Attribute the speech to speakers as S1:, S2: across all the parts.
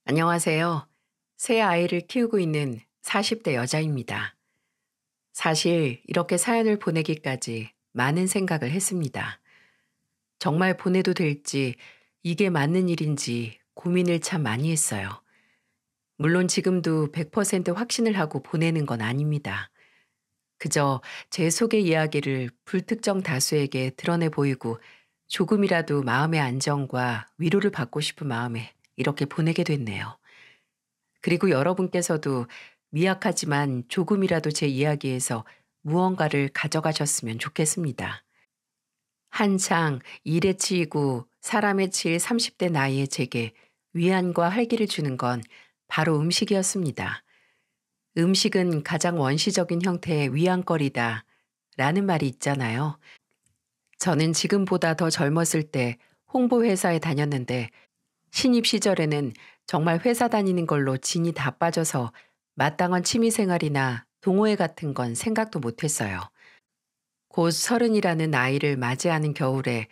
S1: 안녕하세요. 새 아이를 키우고 있는 40대 여자입니다. 사실 이렇게 사연을 보내기까지 많은 생각을 했습니다. 정말 보내도 될지, 이게 맞는 일인지 고민을 참 많이 했어요. 물론 지금도 100% 확신을 하고 보내는 건 아닙니다. 그저 제 속의 이야기를 불특정 다수에게 드러내 보이고 조금이라도 마음의 안정과 위로를 받고 싶은 마음에 이렇게 보내게 됐네요. 그리고 여러분께서도 미약하지만 조금이라도 제 이야기에서 무언가를 가져가셨으면 좋겠습니다. 한창 일에 치이고 사람에 치일 30대 나이의 제게 위안과 활기를 주는 건 바로 음식이었습니다. 음식은 가장 원시적인 형태의 위안거리다 라는 말이 있잖아요. 저는 지금보다 더 젊었을 때 홍보회사에 다녔는데 신입 시절에는 정말 회사 다니는 걸로 진이 다 빠져서 마땅한 취미생활이나 동호회 같은 건 생각도 못했어요. 곧 서른이라는 나이를 맞이하는 겨울에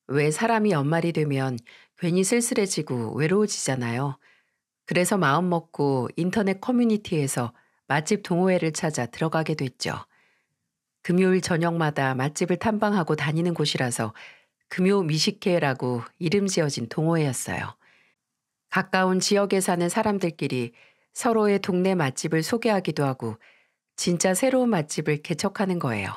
S1: 왜 사람이 연말이 되면 괜히 쓸쓸해지고 외로워지잖아요. 그래서 마음 먹고 인터넷 커뮤니티에서 맛집 동호회를 찾아 들어가게 됐죠. 금요일 저녁마다 맛집을 탐방하고 다니는 곳이라서 금요 미식회라고 이름 지어진 동호회였어요. 가까운 지역에 사는 사람들끼리 서로의 동네 맛집을 소개하기도 하고 진짜 새로운 맛집을 개척하는 거예요.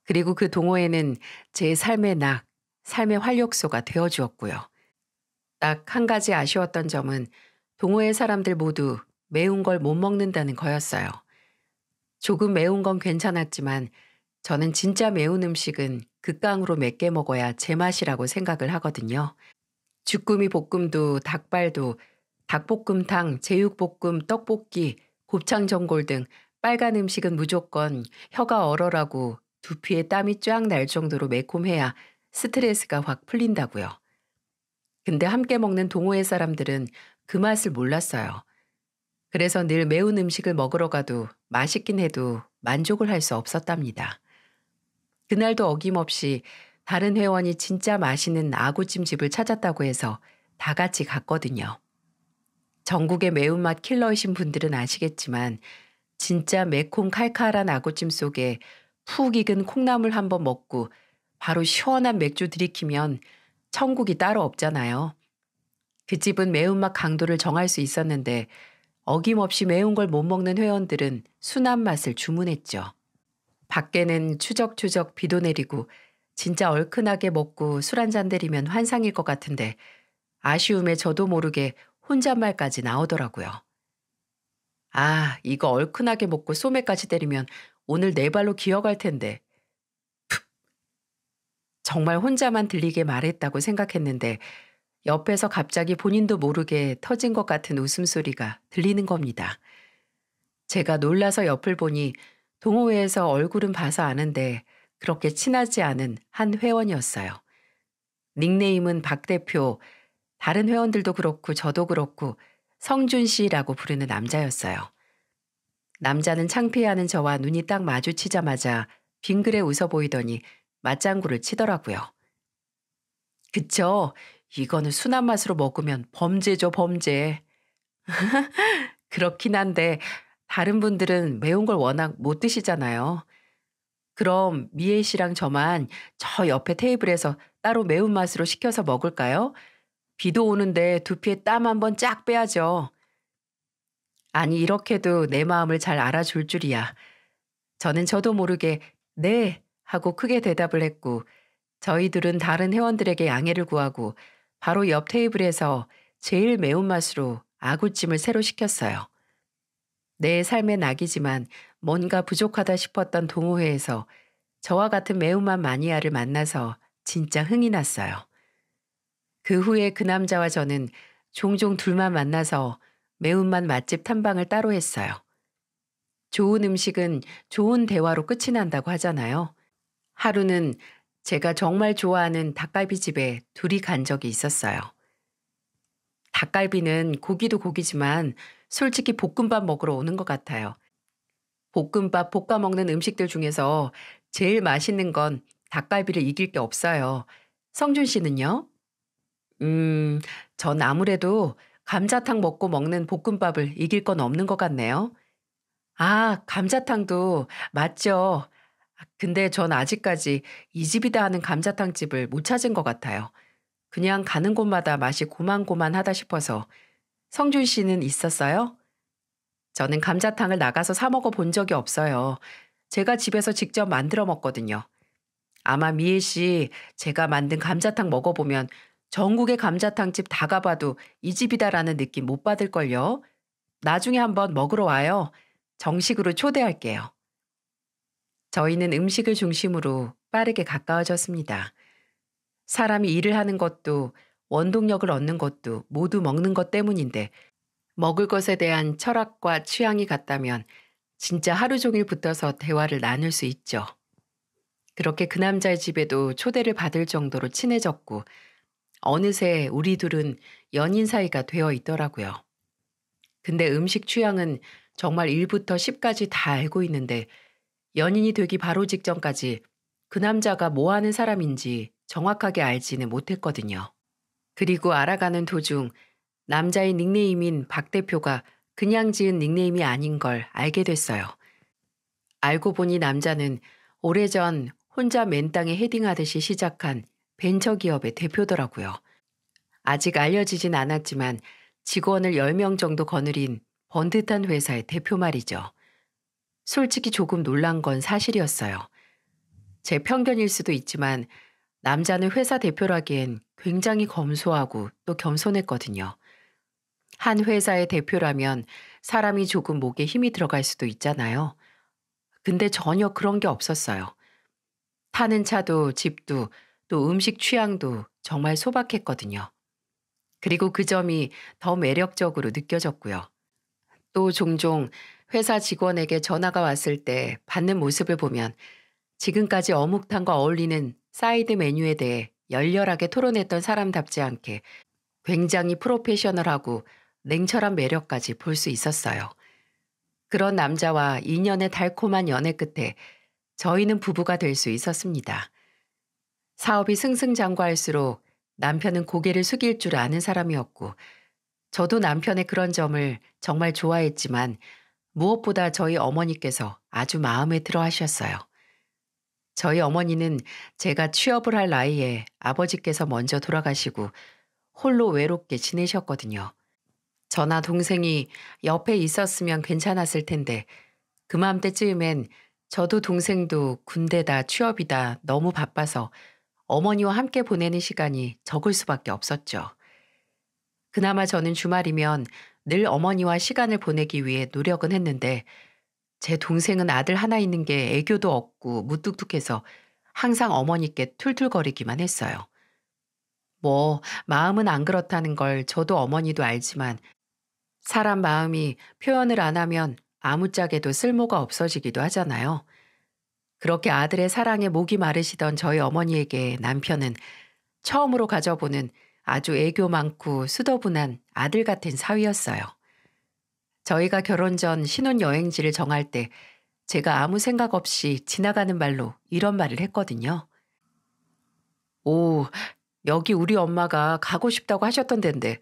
S1: 그리고 그 동호회는 제 삶의 낙, 삶의 활력소가 되어 주었고요. 딱 한 가지 아쉬웠던 점은 동호회 사람들 모두 매운 걸 못 먹는다는 거였어요. 조금 매운 건 괜찮았지만 저는 진짜 매운 음식은 극강으로 맵게 먹어야 제맛이라고 생각을 하거든요. 주꾸미 볶음도 닭발도 닭볶음탕, 제육볶음, 떡볶이, 곱창 전골 등 빨간 음식은 무조건 혀가 얼얼하고 두피에 땀이 쫙 날 정도로 매콤해야 스트레스가 확 풀린다고요. 근데 함께 먹는 동호회 사람들은 그 맛을 몰랐어요. 그래서 늘 매운 음식을 먹으러 가도 맛있긴 해도 만족을 할 수 없었답니다. 그날도 어김없이 다른 회원이 진짜 맛있는 아구찜집을 찾았다고 해서 다 같이 갔거든요. 전국의 매운맛 킬러이신 분들은 아시겠지만 진짜 매콤 칼칼한 아구찜 속에 푹 익은 콩나물 한번 먹고 바로 시원한 맥주 들이키면 천국이 따로 없잖아요. 그 집은 매운맛 강도를 정할 수 있었는데 어김없이 매운 걸 못 먹는 회원들은 순한 맛을 주문했죠. 밖에는 추적추적 비도 내리고 진짜 얼큰하게 먹고 술 한잔 때리면 환상일 것 같은데 아쉬움에 저도 모르게 혼잣말까지 나오더라고요. 아, 이거 얼큰하게 먹고 소매까지 때리면 오늘 네 발로 기어갈 텐데. 정말 혼자만 들리게 말했다고 생각했는데 옆에서 갑자기 본인도 모르게 터진 것 같은 웃음소리가 들리는 겁니다. 제가 놀라서 옆을 보니 동호회에서 얼굴은 봐서 아는데 그렇게 친하지 않은 한 회원이었어요. 닉네임은 박 대표, 다른 회원들도 그렇고 저도 그렇고 성준 씨라고 부르는 남자였어요. 남자는 창피해하는 저와 눈이 딱 마주치자마자 빙그레 웃어 보이더니 맞장구를 치더라고요. 그쵸? 이거는 순한 맛으로 먹으면 범죄죠, 범죄. 그렇긴 한데 다른 분들은 매운 걸 워낙 못 드시잖아요. 그럼 미애 씨랑 저만 저 옆에 테이블에서 따로 매운맛으로 시켜서 먹을까요? 비도 오는데 두피에 땀 한번 쫙 빼야죠. 아니, 이렇게도 내 마음을 잘 알아줄 줄이야. 저는 저도 모르게 네 하고 크게 대답을 했고 저희들은 다른 회원들에게 양해를 구하고 바로 옆 테이블에서 제일 매운맛으로 아구찜을 새로 시켰어요. 내 삶의 낙이지만 뭔가 부족하다 싶었던 동호회에서 저와 같은 매운맛 마니아를 만나서 진짜 흥이 났어요. 그 후에 그 남자와 저는 종종 둘만 만나서 매운맛 맛집 탐방을 따로 했어요. 좋은 음식은 좋은 대화로 끝이 난다고 하잖아요. 하루는 제가 정말 좋아하는 닭갈비집에 둘이 간 적이 있었어요. 닭갈비는 고기도 고기지만 솔직히 볶음밥 먹으러 오는 것 같아요. 볶음밥 볶아 먹는 음식들 중에서 제일 맛있는 건 닭갈비를 이길 게 없어요. 성준 씨는요? 음, 전 아무래도 감자탕 먹고 먹는 볶음밥을 이길 건 없는 것 같네요. 아, 감자탕도 맞죠. 근데 전 아직까지 이 집이다 하는 감자탕 집을 못 찾은 것 같아요. 그냥 가는 곳마다 맛이 고만고만하다 싶어서. 성준 씨는 있었어요? 저는 감자탕을 나가서 사 먹어 본 적이 없어요. 제가 집에서 직접 만들어 먹거든요. 아마 미애 씨, 제가 만든 감자탕 먹어보면 전국의 감자탕집 다 가봐도 이 집이다라는 느낌 못 받을걸요. 나중에 한번 먹으러 와요. 정식으로 초대할게요. 저희는 음식을 중심으로 빠르게 가까워졌습니다. 사람이 일을 하는 것도 원동력을 얻는 것도 모두 먹는 것 때문인데 먹을 것에 대한 철학과 취향이 같다면 진짜 하루 종일 붙어서 대화를 나눌 수 있죠. 그렇게 그 남자의 집에도 초대를 받을 정도로 친해졌고 어느새 우리 둘은 연인 사이가 되어 있더라고요. 근데 음식 취향은 정말 1부터 10까지 다 알고 있는데 연인이 되기 바로 직전까지 그 남자가 뭐 하는 사람인지 정확하게 알지는 못했거든요. 그리고 알아가는 도중 남자의 닉네임인 박 대표가 그냥 지은 닉네임이 아닌 걸 알게 됐어요. 알고 보니 남자는 오래전 혼자 맨땅에 헤딩하듯이 시작한 벤처기업의 대표더라고요. 아직 알려지진 않았지만 직원을 10명 정도 거느린 번듯한 회사의 대표 말이죠. 솔직히 조금 놀란 건 사실이었어요. 제 편견일 수도 있지만 남자는 회사 대표라기엔 굉장히 검소하고 또 겸손했거든요. 한 회사의 대표라면 사람이 조금 목에 힘이 들어갈 수도 있잖아요. 근데 전혀 그런 게 없었어요. 타는 차도 집도 또 음식 취향도 정말 소박했거든요. 그리고 그 점이 더 매력적으로 느껴졌고요. 또 종종 회사 직원에게 전화가 왔을 때 받는 모습을 보면 지금까지 어묵탕과 어울리는 사이드 메뉴에 대해 열렬하게 토론했던 사람답지 않게 굉장히 프로페셔널하고 냉철한 매력까지 볼 수 있었어요. 그런 남자와 2년의 달콤한 연애 끝에 저희는 부부가 될 수 있었습니다. 사업이 승승장구할수록 남편은 고개를 숙일 줄 아는 사람이었고 저도 남편의 그런 점을 정말 좋아했지만 무엇보다 저희 어머니께서 아주 마음에 들어 하셨어요. 저희 어머니는 제가 취업을 할 나이에 아버지께서 먼저 돌아가시고 홀로 외롭게 지내셨거든요. 저나 동생이 옆에 있었으면 괜찮았을 텐데 그맘때쯤엔 저도 동생도 군대다 취업이다 너무 바빠서 어머니와 함께 보내는 시간이 적을 수밖에 없었죠. 그나마 저는 주말이면 늘 어머니와 시간을 보내기 위해 노력은 했는데 제 동생은 아들 하나 있는 게 애교도 없고 무뚝뚝해서 항상 어머니께 툴툴거리기만 했어요. 뭐 마음은 안 그렇다는 걸 저도 어머니도 알지만 사람 마음이 표현을 안 하면 아무짝에도 쓸모가 없어지기도 하잖아요. 그렇게 아들의 사랑에 목이 마르시던 저희 어머니에게 남편은 처음으로 가져보는 아주 애교 많고 수더분한 아들 같은 사위였어요. 저희가 결혼 전 신혼여행지를 정할 때 제가 아무 생각 없이 지나가는 말로 이런 말을 했거든요. 오, 여기 우리 엄마가 가고 싶다고 하셨던 데인데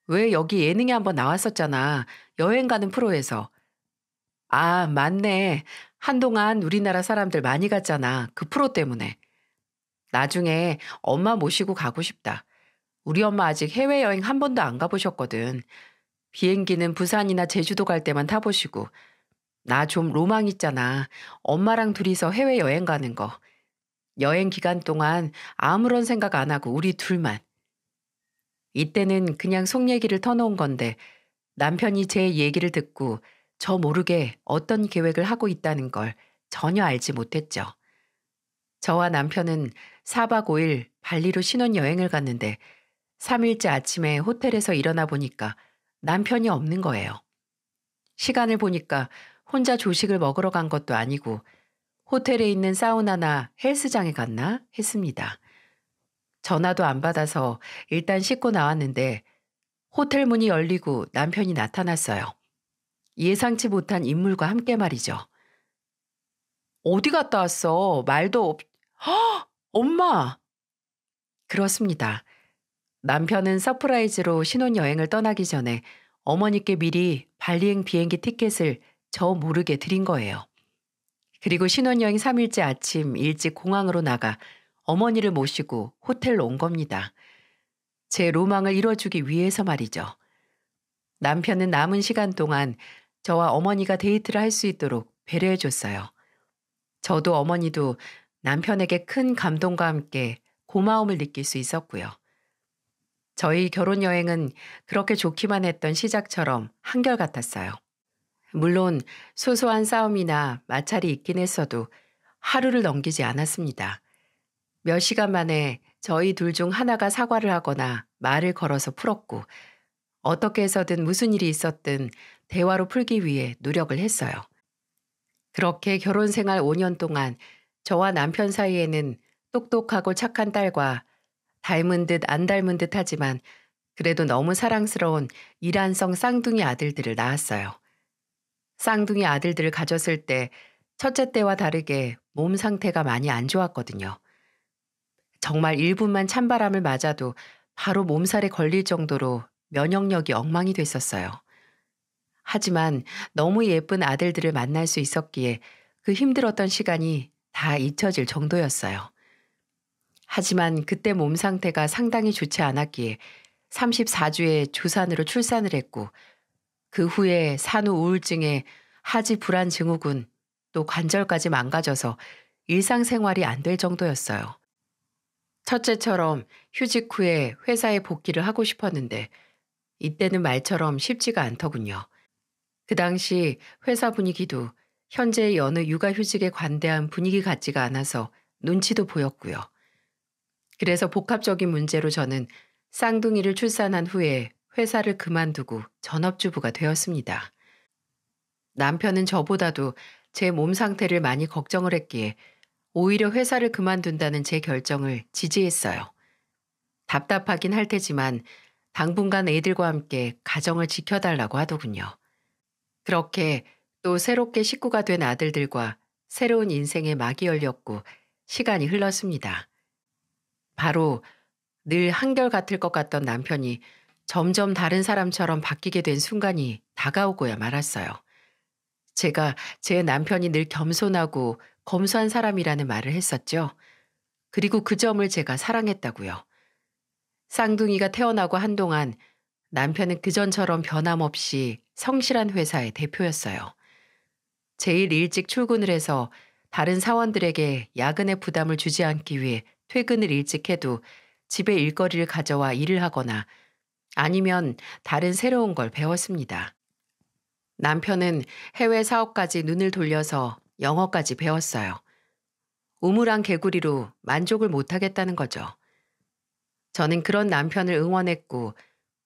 S1: 왜 여기 예능에 한번 나왔었잖아. 여행 가는 프로에서. 아, 맞네. 한동안 우리나라 사람들 많이 갔잖아. 그 프로 때문에. 나중에 엄마 모시고 가고 싶다. 우리 엄마 아직 해외여행 한 번도 안 가보셨거든. 비행기는 부산이나 제주도 갈 때만 타보시고. 나 좀 로망 있잖아. 엄마랑 둘이서 해외여행 가는 거. 여행 기간 동안 아무런 생각 안 하고 우리 둘만. 이때는 그냥 속 얘기를 터놓은 건데 남편이 제 얘기를 듣고 저 모르게 어떤 계획을 하고 있다는 걸 전혀 알지 못했죠. 저와 남편은 4박 5일 발리로 신혼여행을 갔는데 3일째 아침에 호텔에서 일어나 보니까 남편이 없는 거예요. 시간을 보니까 혼자 조식을 먹으러 간 것도 아니고 호텔에 있는 사우나나 헬스장에 갔나 했습니다. 전화도 안 받아서 일단 씻고 나왔는데 호텔 문이 열리고 남편이 나타났어요. 예상치 못한 인물과 함께 말이죠. 어디 갔다 왔어? 말도 없... 헉! 엄마! 그렇습니다. 남편은 서프라이즈로 신혼여행을 떠나기 전에 어머니께 미리 발리행 비행기 티켓을 저 모르게 드린 거예요. 그리고 신혼여행 3일째 아침 일찍 공항으로 나가 어머니를 모시고 호텔로 온 겁니다. 제 로망을 이뤄주기 위해서 말이죠. 남편은 남은 시간 동안 저와 어머니가 데이트를 할 수 있도록 배려해 줬어요. 저도 어머니도 남편에게 큰 감동과 함께 고마움을 느낄 수 있었고요. 저희 결혼 여행은 그렇게 좋기만 했던 시작처럼 한결같았어요. 물론 소소한 싸움이나 마찰이 있긴 했어도 하루를 넘기지 않았습니다. 몇 시간 만에 저희 둘 중 하나가 사과를 하거나 말을 걸어서 풀었고, 어떻게 해서든 무슨 일이 있었든 대화로 풀기 위해 노력을 했어요. 그렇게 결혼 생활 5년 동안 저와 남편 사이에는 똑똑하고 착한 딸과 닮은 듯 안 닮은 듯 하지만 그래도 너무 사랑스러운 이란성 쌍둥이 아들들을 낳았어요. 쌍둥이 아들들을 가졌을 때 첫째 때와 다르게 몸 상태가 많이 안 좋았거든요. 정말 1분만 찬바람을 맞아도 바로 몸살에 걸릴 정도로 면역력이 엉망이 됐었어요. 하지만 너무 예쁜 아들들을 만날 수 있었기에 그 힘들었던 시간이 다 잊혀질 정도였어요. 하지만 그때 몸 상태가 상당히 좋지 않았기에 34주에 조산으로 출산을 했고, 그 후에 산후 우울증에 하지 불안 증후군, 또 관절까지 망가져서 일상생활이 안 될 정도였어요. 첫째처럼 휴직 후에 회사에 복귀를 하고 싶었는데 이때는 말처럼 쉽지가 않더군요. 그 당시 회사 분위기도 현재의 여느 육아휴직에 관대한 분위기 같지가 않아서 눈치도 보였고요. 그래서 복합적인 문제로 저는 쌍둥이를 출산한 후에 회사를 그만두고 전업주부가 되었습니다. 남편은 저보다도 제 몸 상태를 많이 걱정을 했기에 오히려 회사를 그만둔다는 제 결정을 지지했어요. 답답하긴 할 테지만 당분간 애들과 함께 가정을 지켜달라고 하더군요. 그렇게 또 새롭게 식구가 된 아들들과 새로운 인생의 막이 열렸고 시간이 흘렀습니다. 바로 늘 한결같을 것 같던 남편이 점점 다른 사람처럼 바뀌게 된 순간이 다가오고야 말았어요. 제가 제 남편이 늘 겸손하고 검소한 사람이라는 말을 했었죠. 그리고 그 점을 제가 사랑했다고요. 쌍둥이가 태어나고 한동안 남편은 그전처럼 변함없이 성실한 회사의 대표였어요. 제일 일찍 출근을 해서 다른 사원들에게 야근의 부담을 주지 않기 위해 퇴근을 일찍 해도 집에 일거리를 가져와 일을 하거나 아니면 다른 새로운 걸 배웠습니다. 남편은 해외 사업까지 눈을 돌려서 영어까지 배웠어요. 우물안 개구리로 만족을 못하겠다는 거죠. 저는 그런 남편을 응원했고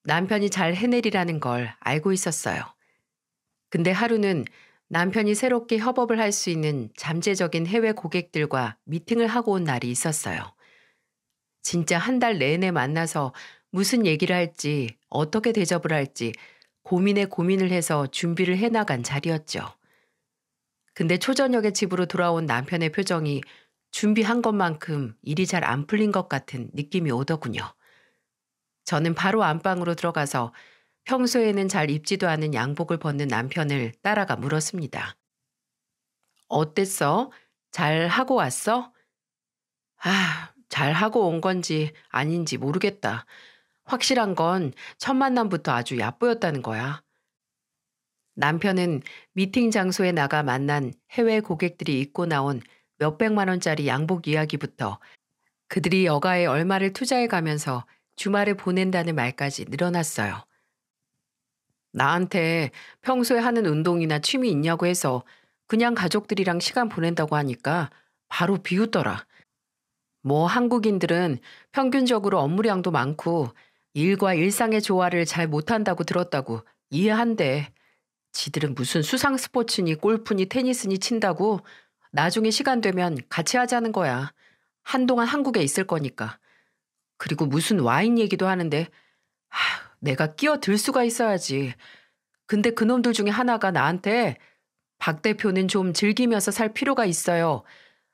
S1: 남편이 잘 해내리라는 걸 알고 있었어요. 근데 하루는 남편이 새롭게 협업을 할 수 있는 잠재적인 해외 고객들과 미팅을 하고 온 날이 있었어요. 진짜 한 달 내내 만나서 무슨 얘기를 할지 어떻게 대접을 할지 고민에 고민을 해서 준비를 해나간 자리였죠. 근데 초저녁에 집으로 돌아온 남편의 표정이 준비한 것만큼 일이 잘 안 풀린 것 같은 느낌이 오더군요. 저는 바로 안방으로 들어가서 평소에는 잘 입지도 않은 양복을 벗는 남편을 따라가 물었습니다. 어땠어? 잘 하고 왔어? 잘 하고 온 건지 아닌지 모르겠다. 확실한 건 첫 만남부터 아주 얕보였다는 거야. 남편은 미팅 장소에 나가 만난 해외 고객들이 입고 나온 몇백만 원짜리 양복 이야기부터 그들이 여가에 얼마를 투자해 가면서 주말을 보낸다는 말까지 늘어났어요. 나한테 평소에 하는 운동이나 취미 있냐고 해서 그냥 가족들이랑 시간 보낸다고 하니까 바로 비웃더라. 뭐 한국인들은 평균적으로 업무량도 많고 일과 일상의 조화를 잘 못한다고 들었다고 이해한대. 지들은 무슨 수상 스포츠니 골프니 테니스니 친다고 나중에 시간 되면 같이 하자는 거야. 한동안 한국에 있을 거니까. 그리고 무슨 와인 얘기도 하는데 내가 끼어들 수가 있어야지. 근데 그놈들 중에 하나가 나한테 박 대표는 좀 즐기면서 살 필요가 있어요.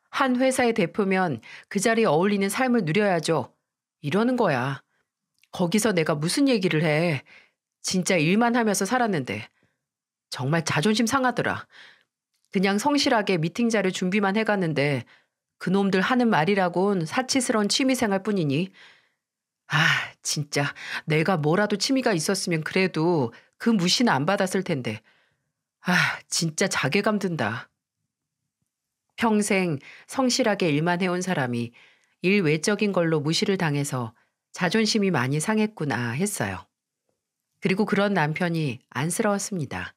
S1: 한 회사의 대표면 그 자리에 어울리는 삶을 누려야죠. 이러는 거야. 거기서 내가 무슨 얘기를 해. 진짜 일만 하면서 살았는데. 정말 자존심 상하더라. 그냥 성실하게 미팅 자료 준비만 해갔는데 그놈들 하는 말이라곤 사치스러운 취미생활 뿐이니. 아, 진짜 내가 뭐라도 취미가 있었으면 그래도 그 무시는 안 받았을 텐데. 아, 진짜 자괴감 든다. 평생 성실하게 일만 해온 사람이 일 외적인 걸로 무시를 당해서 자존심이 많이 상했구나 했어요. 그리고 그런 남편이 안쓰러웠습니다.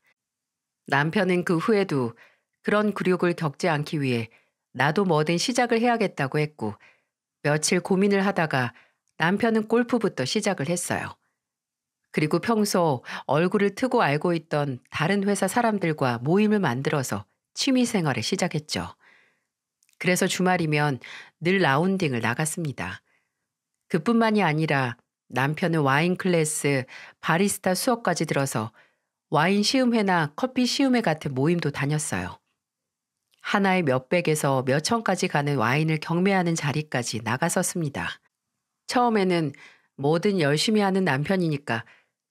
S1: 남편은 그 후에도 그런 굴욕을 겪지 않기 위해 나도 뭐든 시작을 해야겠다고 했고, 며칠 고민을 하다가 남편은 골프부터 시작을 했어요. 그리고 평소 얼굴을 트고 알고 있던 다른 회사 사람들과 모임을 만들어서 취미 생활을 시작했죠. 그래서 주말이면 늘 라운딩을 나갔습니다. 그뿐만이 아니라 남편은 와인 클래스, 바리스타 수업까지 들어서 와인 시음회나 커피 시음회 같은 모임도 다녔어요. 하나에 몇백에서 몇천까지 가는 와인을 경매하는 자리까지 나갔었습니다. 처음에는 뭐든 열심히 하는 남편이니까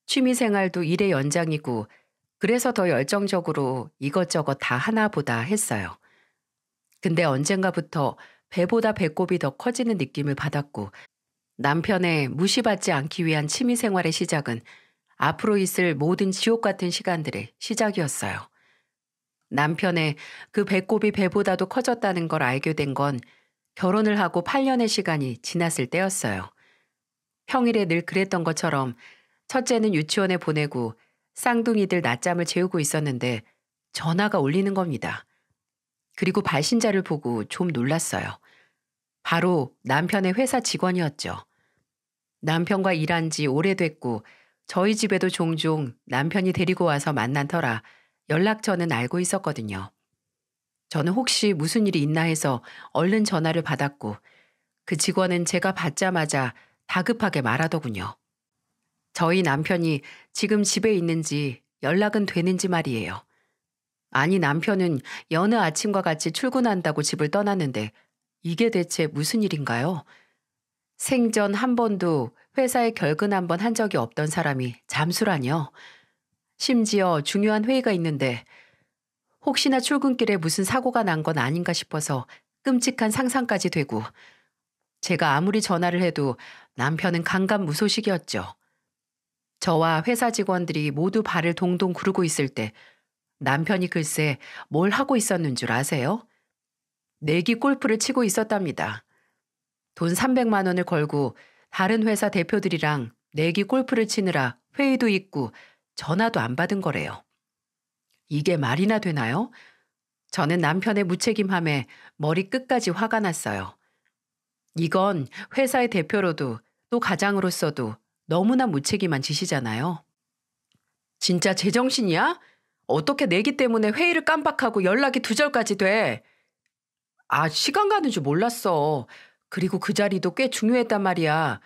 S1: 취미 생활도 일의 연장이고 그래서 더 열정적으로 이것저것 다 하나보다 했어요. 근데 언젠가부터 배보다 배꼽이 더 커지는 느낌을 받았고 남편의 무시받지 않기 위한 취미 생활의 시작은 앞으로 있을 모든 지옥 같은 시간들의 시작이었어요. 남편의 그 배꼽이 배보다도 커졌다는 걸 알게 된 건 결혼을 하고 8년의 시간이 지났을 때였어요. 평일에 늘 그랬던 것처럼 첫째는 유치원에 보내고 쌍둥이들 낮잠을 재우고 있었는데 전화가 울리는 겁니다. 그리고 발신자를 보고 좀 놀랐어요. 바로 남편의 회사 직원이었죠. 남편과 일한 지 오래됐고 저희 집에도 종종 남편이 데리고 와서 만난 터라 연락처는 알고 있었거든요. 저는 혹시 무슨 일이 있나 해서 얼른 전화를 받았고 그 직원은 제가 받자마자 다급하게 말하더군요. 저희 남편이 지금 집에 있는지 연락은 되는지 말이에요. 아니 남편은 여느 아침과 같이 출근한다고 집을 떠났는데 이게 대체 무슨 일인가요? 생전 한 번도 회사에 결근 한 번 한 적이 없던 사람이 잠수라뇨. 심지어 중요한 회의가 있는데 혹시나 출근길에 무슨 사고가 난 건 아닌가 싶어서 끔찍한 상상까지 되고 제가 아무리 전화를 해도 남편은 강간무소식이었죠. 저와 회사 직원들이 모두 발을 동동 구르고 있을 때 남편이 글쎄 뭘 하고 있었는 줄 아세요? 내기 골프를 치고 있었답니다. 돈 300만 원을 걸고 다른 회사 대표들이랑 내기 골프를 치느라 회의도 있고 전화도 안 받은 거래요. 이게 말이나 되나요? 저는 남편의 무책임함에 머리 끝까지 화가 났어요. 이건 회사의 대표로도 또 가장으로서도 너무나 무책임한 짓이잖아요. 진짜 제정신이야? 어떻게 내기 때문에 회의를 깜빡하고 연락이 두절까지 돼? 아, 시간 가는 줄 몰랐어. 그리고 그 자리도 꽤 중요했단 말이야.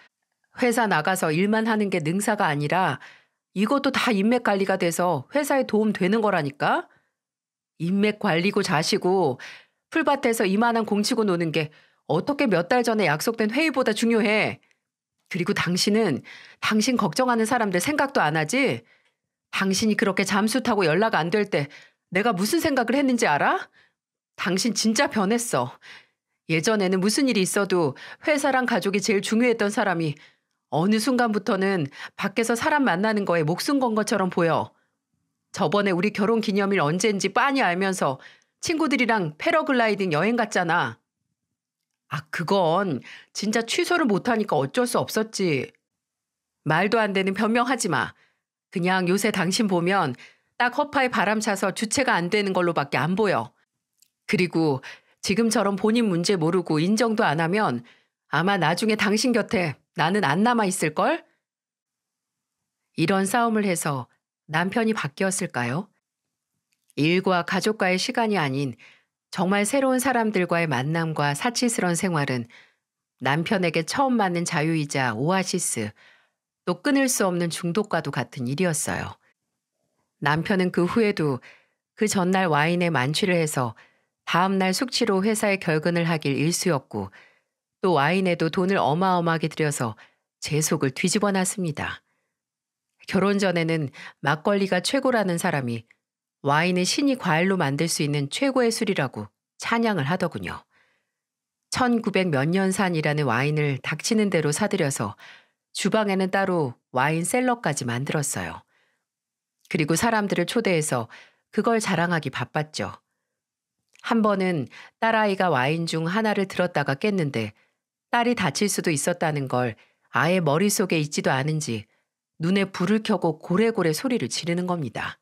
S1: 회사 나가서 일만 하는 게 능사가 아니라 이것도 다 인맥 관리가 돼서 회사에 도움 되는 거라니까? 인맥 관리고 자시고 풀밭에서 이만한 공 치고 노는 게 어떻게 몇 달 전에 약속된 회의보다 중요해. 그리고 당신은 당신 걱정하는 사람들 생각도 안 하지? 당신이 그렇게 잠수 타고 연락 안 될 때 내가 무슨 생각을 했는지 알아? 당신 진짜 변했어. 예전에는 무슨 일이 있어도 회사랑 가족이 제일 중요했던 사람이 어느 순간부터는 밖에서 사람 만나는 거에 목숨 건 것처럼 보여. 저번에 우리 결혼 기념일 언제인지 빤히 알면서 친구들이랑 패러글라이딩 여행 갔잖아. 아, 그건 진짜 취소를 못하니까 어쩔 수 없었지. 말도 안 되는 변명하지 마. 그냥 요새 당신 보면 딱 허파에 바람 차서 주체가 안 되는 걸로밖에 안 보여. 그리고 지금처럼 본인 문제 모르고 인정도 안 하면 아마 나중에 당신 곁에 나는 안 남아 있을걸? 이런 싸움을 해서 남편이 바뀌었을까요? 일과 가족과의 시간이 아닌 정말 새로운 사람들과의 만남과 사치스러운 생활은 남편에게 처음 맞는 자유이자 오아시스, 또 끊을 수 없는 중독과도 같은 일이었어요. 남편은 그 후에도 그 전날 와인에 만취를 해서 다음날 숙취로 회사에 결근을 하길 일쑤였고 또 와인에도 돈을 어마어마하게 들여서 제 속을 뒤집어 놨습니다. 결혼 전에는 막걸리가 최고라는 사람이 와인은 신이 과일로 만들 수 있는 최고의 술이라고 찬양을 하더군요. 1900 몇 년산이라는 와인을 닥치는 대로 사들여서 주방에는 따로 와인 셀러까지 만들었어요. 그리고 사람들을 초대해서 그걸 자랑하기 바빴죠. 한 번은 딸아이가 와인 중 하나를 들었다가 깼는데 딸이 다칠 수도 있었다는 걸 아예 머릿속에 있지도 않은지 눈에 불을 켜고 고래고래 소리를 지르는 겁니다.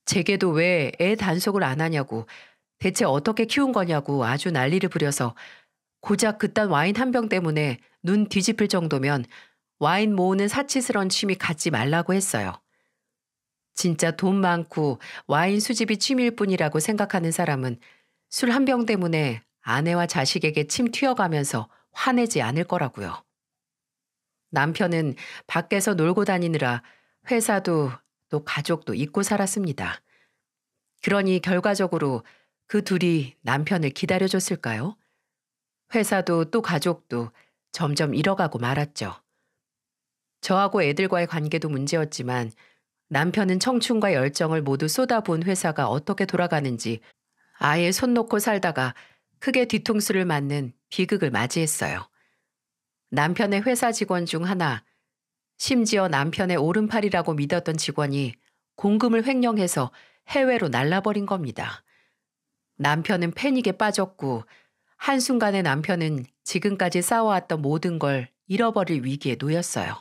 S1: 제게도 왜 애 단속을 안 하냐고, 대체 어떻게 키운 거냐고 아주 난리를 부려서 고작 그딴 와인 한 병 때문에 눈 뒤집힐 정도면 와인 모으는 사치스러운 취미 갖지 말라고 했어요. 진짜 돈 많고 와인 수집이 취미일 뿐이라고 생각하는 사람은 술 한 병 때문에 아내와 자식에게 침 튀어가면서 화내지 않을 거라고요. 남편은 밖에서 놀고 다니느라 회사도 또 가족도 잊고 살았습니다. 그러니 결과적으로 그 둘이 남편을 기다려줬을까요? 회사도 또 가족도 점점 잃어가고 말았죠. 저하고 애들과의 관계도 문제였지만 남편은 청춘과 열정을 모두 쏟아부은 회사가 어떻게 돌아가는지 아예 손 놓고 살다가 크게 뒤통수를 맞는 비극을 맞이했어요. 남편의 회사 직원 중 하나, 심지어 남편의 오른팔이라고 믿었던 직원이 공금을 횡령해서 해외로 날라버린 겁니다. 남편은 패닉에 빠졌고 한순간에 남편은 지금까지 쌓아왔던 모든 걸 잃어버릴 위기에 놓였어요.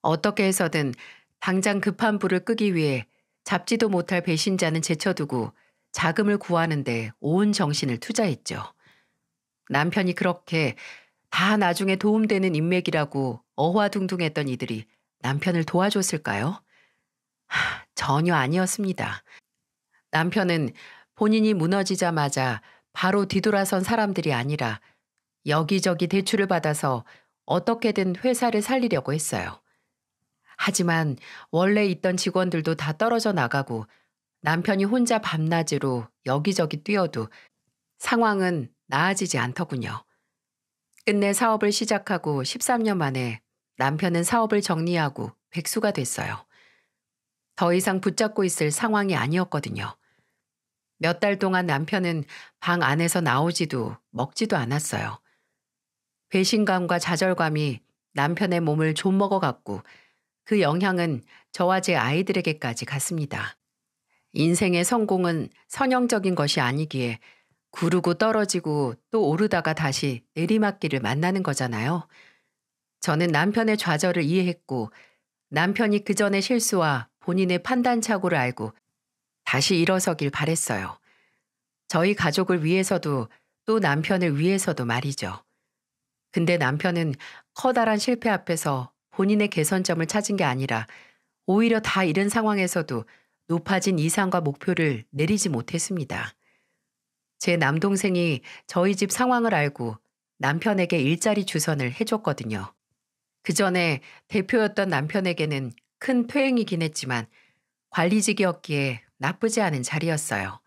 S1: 어떻게 해서든 당장 급한 불을 끄기 위해 잡지도 못할 배신자는 제쳐두고 자금을 구하는데 온 정신을 투자했죠. 남편이 그렇게 다 나중에 도움되는 인맥이라고 어화둥둥했던 이들이 남편을 도와줬을까요? 전혀 아니었습니다. 남편은 본인이 무너지자마자 바로 뒤돌아선 사람들이 아니라 여기저기 대출을 받아서 어떻게든 회사를 살리려고 했어요. 하지만 원래 있던 직원들도 다 떨어져 나가고 남편이 혼자 밤낮으로 여기저기 뛰어도 상황은 나아지지 않더군요. 끝내 사업을 시작하고 13년 만에 남편은 사업을 정리하고 백수가 됐어요. 더 이상 붙잡고 있을 상황이 아니었거든요. 몇 달 동안 남편은 방 안에서 나오지도 먹지도 않았어요. 배신감과 좌절감이 남편의 몸을 좀먹어갔고 그 영향은 저와 제 아이들에게까지 갔습니다. 인생의 성공은 선형적인 것이 아니기에 구르고 떨어지고 또 오르다가 다시 내리막길을 만나는 거잖아요. 저는 남편의 좌절을 이해했고 남편이 그 전의 실수와 본인의 판단착오를 알고 다시 일어서길 바랬어요. 저희 가족을 위해서도 또 남편을 위해서도 말이죠. 근데 남편은 커다란 실패 앞에서 본인의 개선점을 찾은 게 아니라 오히려 다 잃은 상황에서도 높아진 이상과 목표를 내리지 못했습니다. 제 남동생이 저희 집 상황을 알고 남편에게 일자리 주선을 해줬거든요. 그 전에 대표였던 남편에게는 큰 퇴행이긴 했지만 관리직이었기에 나쁘지 않은 자리였어요.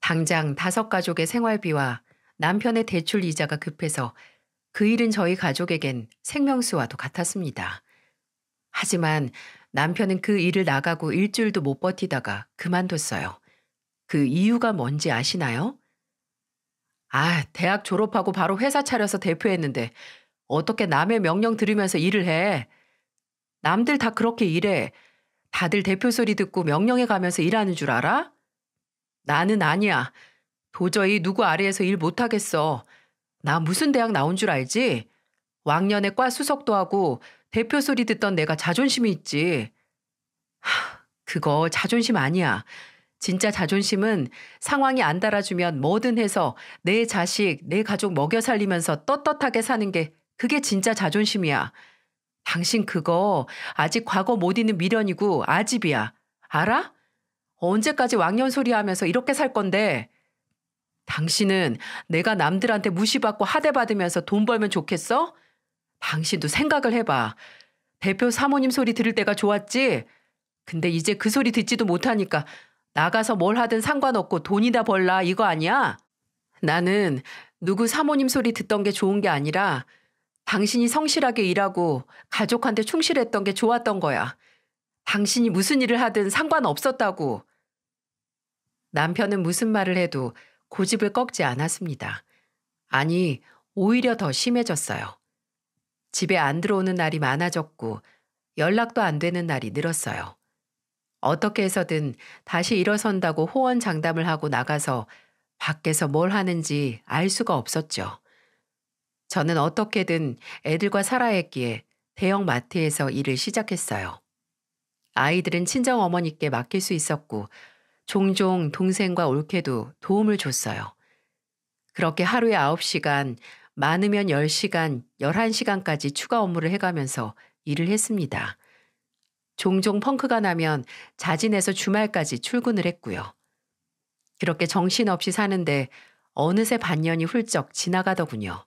S1: 당장 5가족의 생활비와 남편의 대출 이자가 급해서 그 일은 저희 가족에겐 생명수와도 같았습니다. 하지만 남편은 그 일을 나가고 일주일도 못 버티다가 그만뒀어요. 그 이유가 뭔지 아시나요? 대학 졸업하고 바로 회사 차려서 대표했는데 어떻게 남의 명령 들으면서 일을 해? 남들 다 그렇게 일해. 다들 대표 소리 듣고 명령해 가면서 일하는 줄 알아? 나는 아니야. 도저히 누구 아래에서 일 못하겠어. 나 무슨 대학 나온 줄 알지? 왕년에 과 수석도 하고 대표 소리 듣던 내가 자존심이 있지. 그거 자존심 아니야. 진짜 자존심은 상황이 안 달아주면 뭐든 해서 내 자식, 내 가족 먹여 살리면서 떳떳하게 사는 게 그게 진짜 자존심이야. 당신 그거 아직 과거 못 잊는 미련이고 아집이야. 알아? 언제까지 왕년 소리 하면서 이렇게 살 건데. 당신은 내가 남들한테 무시받고 하대받으면서 돈 벌면 좋겠어? 당신도 생각을 해봐. 대표 사모님 소리 들을 때가 좋았지? 근데 이제 그 소리 듣지도 못하니까 나가서 뭘 하든 상관없고 돈이나 벌라 이거 아니야? 나는 누구 사모님 소리 듣던 게 좋은 게 아니라 당신이 성실하게 일하고 가족한테 충실했던 게 좋았던 거야. 당신이 무슨 일을 하든 상관없었다고. 남편은 무슨 말을 해도 고집을 꺾지 않았습니다. 아니, 오히려 더 심해졌어요. 집에 안 들어오는 날이 많아졌고 연락도 안 되는 날이 늘었어요. 어떻게 해서든 다시 일어선다고 호언장담을 하고 나가서 밖에서 뭘 하는지 알 수가 없었죠. 저는 어떻게든 애들과 살아야 했기에 대형 마트에서 일을 시작했어요. 아이들은 친정어머니께 맡길 수 있었고 종종 동생과 올케도 도움을 줬어요. 그렇게 하루에 9시간, 많으면 10시간, 11시간까지 추가 업무를 해가면서 일을 했습니다. 종종 펑크가 나면 자진해서 주말까지 출근을 했고요. 그렇게 정신없이 사는데 어느새 반년이 훌쩍 지나가더군요.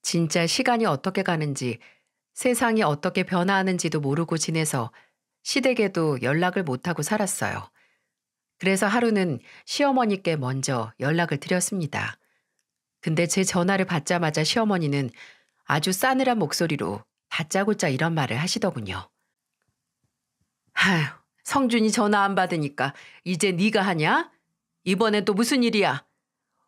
S1: 진짜 시간이 어떻게 가는지, 세상이 어떻게 변화하는지도 모르고 지내서 시댁에도 연락을 못하고 살았어요. 그래서 하루는 시어머니께 먼저 연락을 드렸습니다. 근데 제 전화를 받자마자 시어머니는 아주 싸늘한 목소리로 다짜고짜 이런 말을 하시더군요. 아휴, 성준이 전화 안 받으니까 이제 네가 하냐? 이번엔 또 무슨 일이야?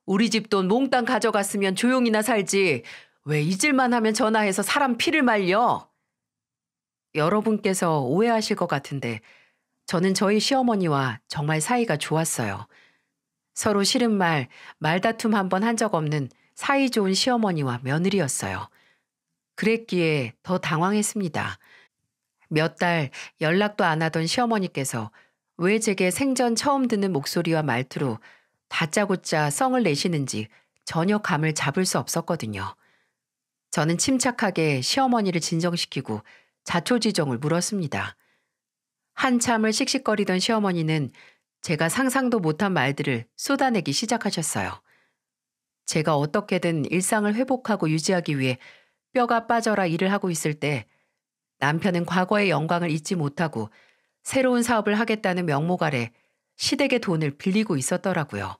S1: 우리 집 돈 몽땅 가져갔으면 조용히나 살지. 왜 잊을만 하면 전화해서 사람 피를 말려? 여러분께서 오해하실 것 같은데 저는 저희 시어머니와 정말 사이가 좋았어요. 서로 싫은 말, 말다툼 한 번 한 적 없는 사이 좋은 시어머니와 며느리였어요. 그랬기에 더 당황했습니다. 몇 달 연락도 안 하던 시어머니께서 왜 제게 생전 처음 듣는 목소리와 말투로 다짜고짜 썽을 내시는지 전혀 감을 잡을 수 없었거든요. 저는 침착하게 시어머니를 진정시키고 자초지종을 물었습니다. 한참을 씩씩거리던 시어머니는 제가 상상도 못한 말들을 쏟아내기 시작하셨어요. 제가 어떻게든 일상을 회복하고 유지하기 위해 뼈가 빠져라 일을 하고 있을 때 남편은 과거의 영광을 잊지 못하고 새로운 사업을 하겠다는 명목 아래 시댁의 돈을 빌리고 있었더라고요.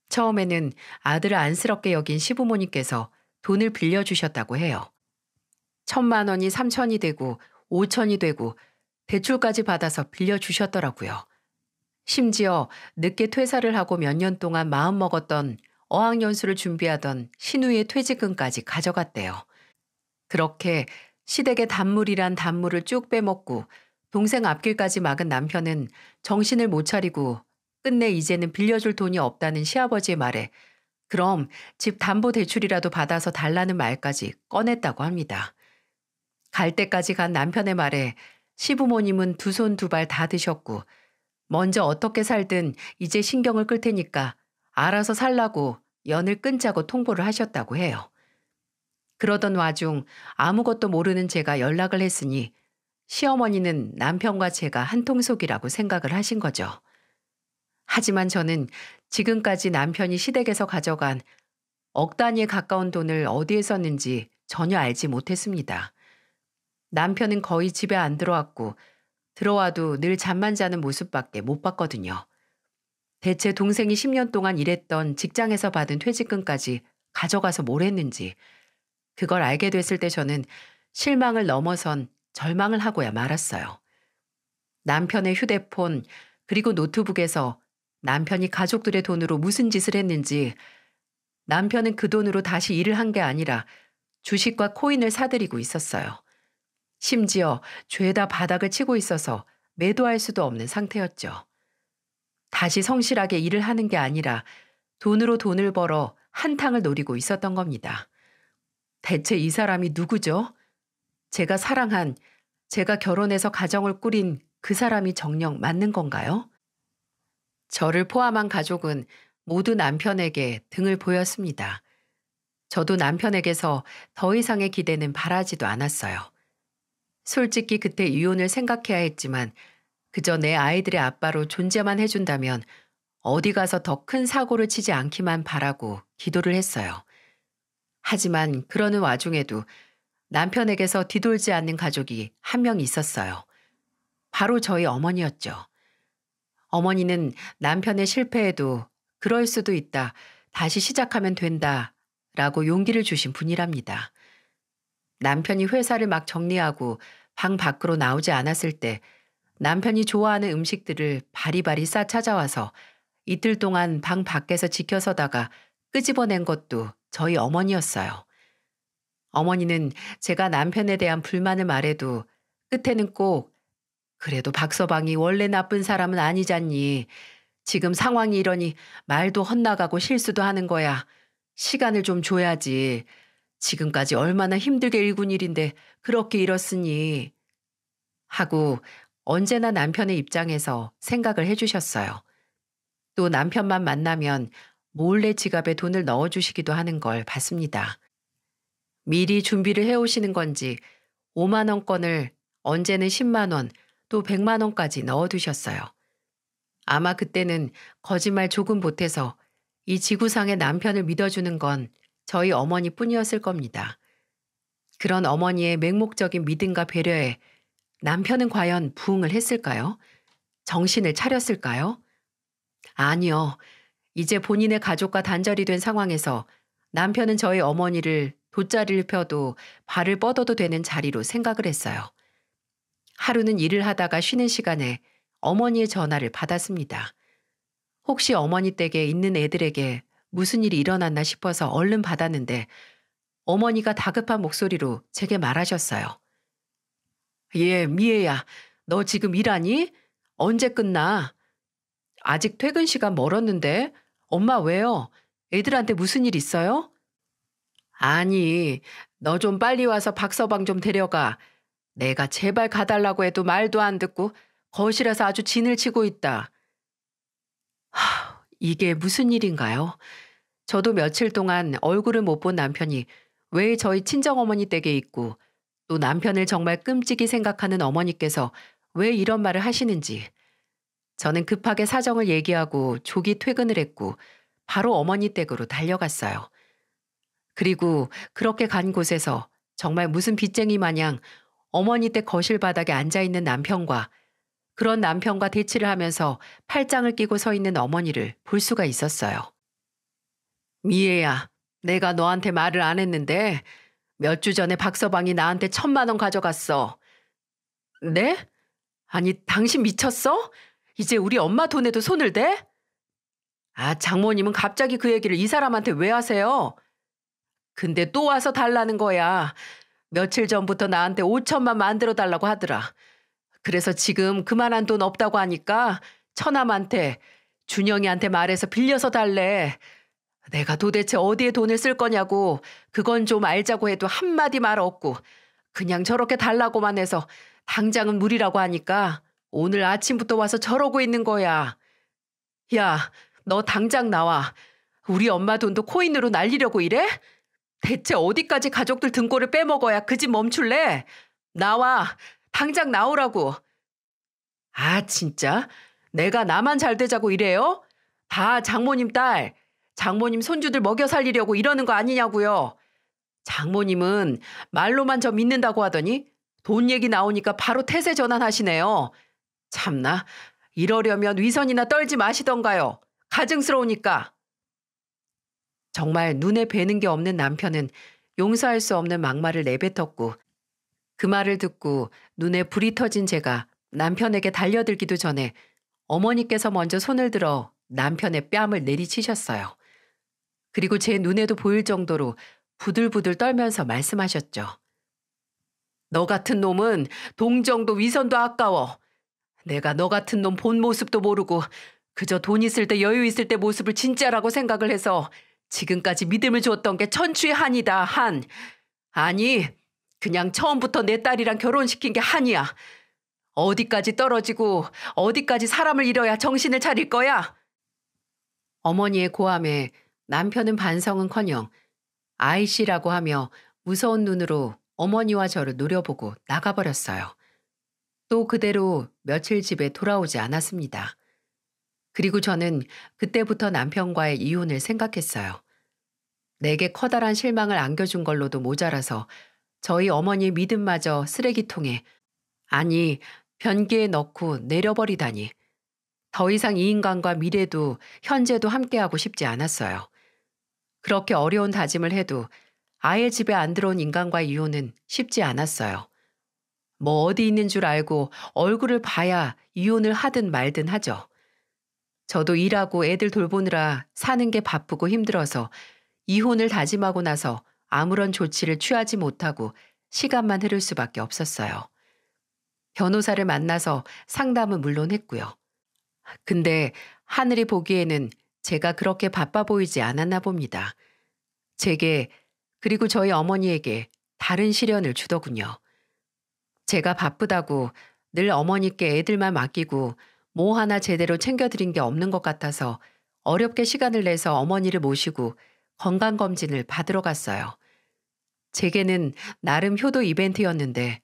S1: 처음에는 아들을 안쓰럽게 여긴 시부모님께서 돈을 빌려주셨다고 해요. 1,000만 원이 3천이 되고 5천이 되고 대출까지 받아서 빌려주셨더라고요. 심지어 늦게 퇴사를 하고 몇 년 동안 마음먹었던 어학연수를 준비하던 신우의 퇴직금까지 가져갔대요. 그렇게 시댁의 단물이란 단물을 쭉 빼먹고 동생 앞길까지 막은 남편은 정신을 못 차리고 끝내 이제는 빌려줄 돈이 없다는 시아버지의 말에 그럼 집 담보대출이라도 받아서 달라는 말까지 꺼냈다고 합니다. 갈 때까지 간 남편의 말에 시부모님은 두 손 두 발 다 드셨고 먼저 어떻게 살든 이제 신경을 끌 테니까 알아서 살라고 연을 끊자고 통보를 하셨다고 해요. 그러던 와중 아무것도 모르는 제가 연락을 했으니 시어머니는 남편과 제가 한통속이라고 생각을 하신 거죠. 하지만 저는 지금까지 남편이 시댁에서 가져간 억 단위에 가까운 돈을 어디에 썼는지 전혀 알지 못했습니다. 남편은 거의 집에 안 들어왔고 들어와도 늘 잠만 자는 모습밖에 못 봤거든요. 대체 동생이 10년 동안 일했던 직장에서 받은 퇴직금까지 가져가서 뭘 했는지 그걸 알게 됐을 때 저는 실망을 넘어선 절망을 하고야 말았어요. 남편의 휴대폰 그리고 노트북에서 남편이 가족들의 돈으로 무슨 짓을 했는지 남편은 그 돈으로 다시 일을 한 게 아니라 주식과 코인을 사들이고 있었어요. 심지어 죄다 바닥을 치고 있어서 매도할 수도 없는 상태였죠. 다시 성실하게 일을 하는 게 아니라 돈으로 돈을 벌어 한탕을 노리고 있었던 겁니다. 대체 이 사람이 누구죠? 제가 사랑한, 제가 결혼해서 가정을 꾸린 그 사람이 정녕 맞는 건가요? 저를 포함한 가족은 모두 남편에게 등을 보였습니다. 저도 남편에게서 더 이상의 기대는 바라지도 않았어요. 솔직히 그때 이혼을 생각해야 했지만 그저 내 아이들의 아빠로 존재만 해준다면 어디 가서 더 큰 사고를 치지 않기만 바라고 기도를 했어요. 하지만 그러는 와중에도 남편에게서 뒤돌지 않는 가족이 한 명 있었어요. 바로 저희 어머니였죠. 어머니는 남편의 실패에도 그럴 수도 있다, 다시 시작하면 된다 라고 용기를 주신 분이랍니다. 남편이 회사를 막 정리하고 방 밖으로 나오지 않았을 때 남편이 좋아하는 음식들을 바리바리 싸 찾아와서 이틀 동안 방 밖에서 지켜서다가 끄집어낸 것도 저희 어머니였어요. 어머니는 제가 남편에 대한 불만을 말해도 끝에는 꼭 그래도 박서방이 원래 나쁜 사람은 아니잖니. 지금 상황이 이러니 말도 헛나가고 실수도 하는 거야. 시간을 좀 줘야지. 지금까지 얼마나 힘들게 일군 일인데 그렇게 일었으니. 하고 언제나 남편의 입장에서 생각을 해주셨어요. 또 남편만 만나면 몰래 지갑에 돈을 넣어주시기도 하는 걸 봤습니다. 미리 준비를 해오시는 건지 5만 원권을 언제는 10만 원, 또 100만 원까지 넣어두셨어요. 아마 그때는 거짓말 조금 보태서 이 지구상의 남편을 믿어주는 건 저희 어머니뿐이었을 겁니다. 그런 어머니의 맹목적인 믿음과 배려에 남편은 과연 부응을 했을까요? 정신을 차렸을까요? 아니요. 이제 본인의 가족과 단절이 된 상황에서 남편은 저희 어머니를 돗자리를 펴도 발을 뻗어도 되는 자리로 생각을 했어요. 하루는 일을 하다가 쉬는 시간에 어머니의 전화를 받았습니다. 혹시 어머니 댁에 있는 애들에게 무슨 일이 일어났나 싶어서 얼른 받았는데 어머니가 다급한 목소리로 제게 말하셨어요. 예, 미애야. 너 지금 일하니? 언제 끝나? 아직 퇴근 시간 멀었는데. 엄마 왜요? 애들한테 무슨 일 있어요? 아니, 너 좀 빨리 와서 박서방 좀 데려가. 내가 제발 가달라고 해도 말도 안 듣고 거실에서 아주 진을 치고 있다. 이게 무슨 일인가요? 저도 며칠 동안 얼굴을 못 본 남편이 왜 저희 친정어머니 댁에 있고 또 남편을 정말 끔찍이 생각하는 어머니께서 왜 이런 말을 하시는지. 저는 급하게 사정을 얘기하고 조기 퇴근을 했고 바로 어머니 댁으로 달려갔어요. 그리고 그렇게 간 곳에서 정말 무슨 빚쟁이 마냥 어머니 댁 거실 바닥에 앉아있는 남편과 그런 남편과 대치를 하면서 팔짱을 끼고 서 있는 어머니를 볼 수가 있었어요. 미애야, 내가 너한테 말을 안 했는데 몇 주 전에 박서방이 나한테 1,000만 원 가져갔어. 네? 아니, 당신 미쳤어? 이제 우리 엄마 돈에도 손을 대? 아, 장모님은 갑자기 그 얘기를 이 사람한테 왜 하세요? 근데 또 와서 달라는 거야. 며칠 전부터 나한테 5천만 만들어 달라고 하더라. 그래서 지금 그만한 돈 없다고 하니까 처남한테, 준영이한테 말해서 빌려서 달래. 내가 도대체 어디에 돈을 쓸 거냐고 그건 좀 알자고 해도 한마디 말 없고 그냥 저렇게 달라고만 해서 당장은 무리라고 하니까 오늘 아침부터 와서 저러고 있는 거야. 야, 너 당장 나와. 우리 엄마 돈도 코인으로 날리려고 이래? 대체 어디까지 가족들 등골을 빼먹어야 그 집 멈출래? 나와. 당장 나오라고. 아, 진짜? 내가 나만 잘 되자고 이래요? 다 장모님 딸, 장모님 손주들 먹여 살리려고 이러는 거 아니냐고요. 장모님은 말로만 저 믿는다고 하더니 돈 얘기 나오니까 바로 태세 전환하시네요. 참나, 이러려면 위선이나 떨지 마시던가요. 가증스러우니까. 정말 눈에 뵈는 게 없는 남편은 용서할 수 없는 막말을 내뱉었고 그 말을 듣고 눈에 불이 터진 제가 남편에게 달려들기도 전에 어머니께서 먼저 손을 들어 남편의 뺨을 내리치셨어요. 그리고 제 눈에도 보일 정도로 부들부들 떨면서 말씀하셨죠. 너 같은 놈은 동정도 위선도 아까워. 내가 너 같은 놈 본 모습도 모르고 그저 돈 있을 때 여유 있을 때 모습을 진짜라고 생각을 해서 지금까지 믿음을 줬던 게 천추의 한이다, 한. 아니, 그냥 처음부터 내 딸이랑 결혼시킨 게 한이야. 어디까지 떨어지고 어디까지 사람을 잃어야 정신을 차릴 거야? 어머니의 고함에 남편은 반성은커녕 아이씨라고 하며 무서운 눈으로 어머니와 저를 노려보고 나가버렸어요. 또 그대로 며칠 집에 돌아오지 않았습니다. 그리고 저는 그때부터 남편과의 이혼을 생각했어요. 내게 커다란 실망을 안겨준 걸로도 모자라서 저희 어머니의 믿음마저 쓰레기통에, 아니 변기에 넣고 내려버리다니. 더 이상 이 인간과 미래도 현재도 함께하고 싶지 않았어요. 그렇게 어려운 다짐을 해도 아예 집에 안 들어온 인간과의 이혼은 쉽지 않았어요. 뭐 어디 있는 줄 알고 얼굴을 봐야 이혼을 하든 말든 하죠. 저도 일하고 애들 돌보느라 사는 게 바쁘고 힘들어서 이혼을 다짐하고 나서 아무런 조치를 취하지 못하고 시간만 흐를 수밖에 없었어요. 변호사를 만나서 상담은 물론 했고요. 근데 하늘이 보기에는 제가 그렇게 바빠 보이지 않았나 봅니다. 제게 그리고 저희 어머니에게 다른 시련을 주더군요. 제가 바쁘다고 늘 어머니께 애들만 맡기고 뭐 하나 제대로 챙겨드린 게 없는 것 같아서 어렵게 시간을 내서 어머니를 모시고 건강검진을 받으러 갔어요. 제게는 나름 효도 이벤트였는데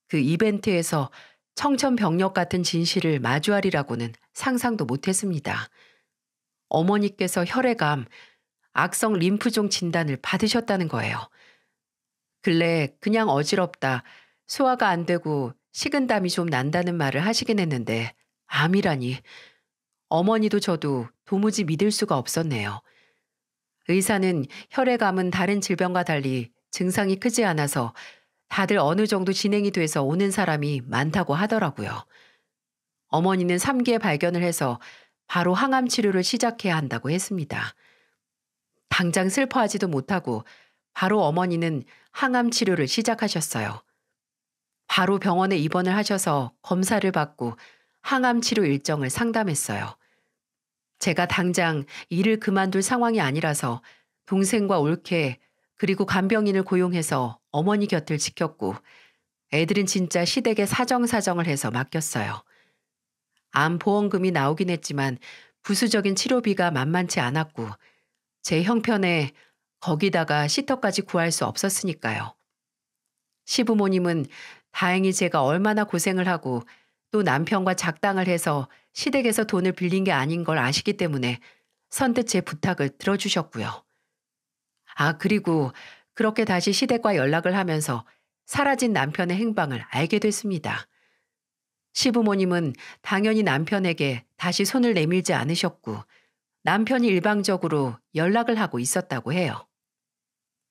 S1: 그 이벤트에서 청천벽력 같은 진실을 마주하리라고는 상상도 못했습니다. 어머니께서 혈액암, 악성 림프종 진단을 받으셨다는 거예요. 근래 그냥 어지럽다, 소화가 안 되고 식은땀이 좀 난다는 말을 하시긴 했는데 암이라니. 어머니도 저도 도무지 믿을 수가 없었네요. 의사는 혈액암은 다른 질병과 달리 증상이 크지 않아서 다들 어느 정도 진행이 돼서 오는 사람이 많다고 하더라고요. 어머니는 3기에 발견을 해서 바로 항암 치료를 시작해야 한다고 했습니다. 당장 슬퍼하지도 못하고 바로 어머니는 항암 치료를 시작하셨어요. 바로 병원에 입원을 하셔서 검사를 받고 항암 치료 일정을 상담했어요. 제가 당장 일을 그만둘 상황이 아니라서 동생과 올케 그리고 간병인을 고용해서 어머니 곁을 지켰고 애들은 진짜 시댁에 사정사정을 해서 맡겼어요. 암 보험금이 나오긴 했지만 부수적인 치료비가 만만치 않았고 제 형편에 거기다가 시터까지 구할 수 없었으니까요. 시부모님은 다행히 제가 얼마나 고생을 하고 또 남편과 작당을 해서 시댁에서 돈을 빌린 게 아닌 걸 아시기 때문에 선뜻 제 부탁을 들어주셨고요. 아, 그리고 그렇게 다시 시댁과 연락을 하면서 사라진 남편의 행방을 알게 됐습니다. 시부모님은 당연히 남편에게 다시 손을 내밀지 않으셨고 남편이 일방적으로 연락을 하고 있었다고 해요.